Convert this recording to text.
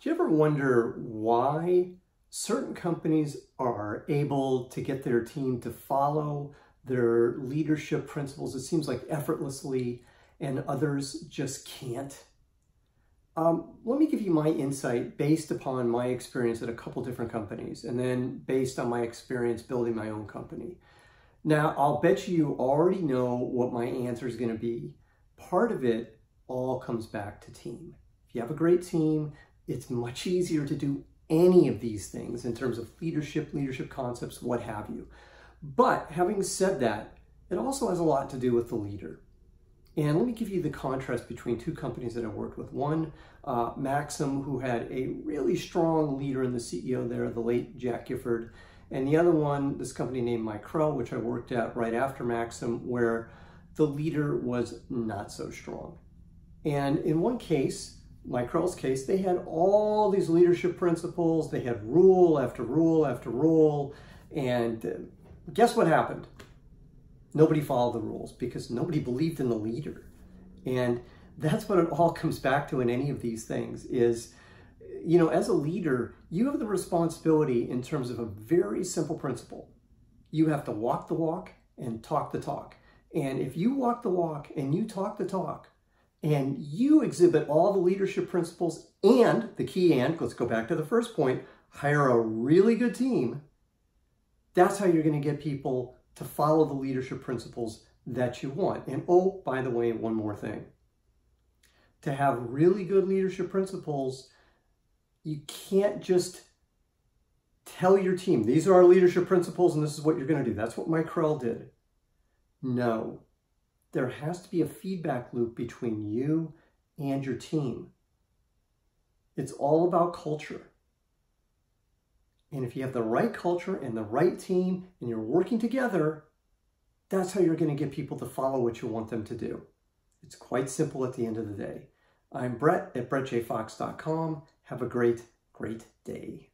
Do you ever wonder why certain companies are able to get their team to follow their leadership principles, it seems like effortlessly, and others just can't? Let me give you my insight based upon my experience at a couple different companies, and then based on my experience building my own company. Now, I'll bet you already know what my answer is going to be. Part of it all comes back to team. If you have a great team, it's much easier to do any of these things in terms of leadership concepts, what have you. But having said that, it also has a lot to do with the leader. And let me give you the contrast between two companies that I worked with. One, Maxim, who had a really strong leader in the CEO there, the late Jack Gifford. And the other one, this company named Maxim, which I worked at right after Maxim, where the leader was not so strong. And in one case, Maxim's case, they had all these leadership principles. They had rule after rule after rule. And guess what happened? Nobody followed the rules because nobody believed in the leader. And that's what it all comes back to in any of these things is, you know, as a leader, you have the responsibility in terms of a very simple principle. You have to walk the walk and talk the talk. And if you walk the walk and you talk the talk, and you exhibit all the leadership principles and the key and, let's go back to the first point, hire a really good team, that's how you're going to get people to follow the leadership principles that you want. And oh, by the way, one more thing. To have really good leadership principles, you can't just tell your team, these are our leadership principles and this is what you're going to do. That's what Mike Krell did. No. There has to be a feedback loop between you and your team. It's all about culture. And if you have the right culture and the right team and you're working together, that's how you're going to get people to follow what you want them to do. It's quite simple at the end of the day. I'm Brett at brettjfox.com. Have a great, great day.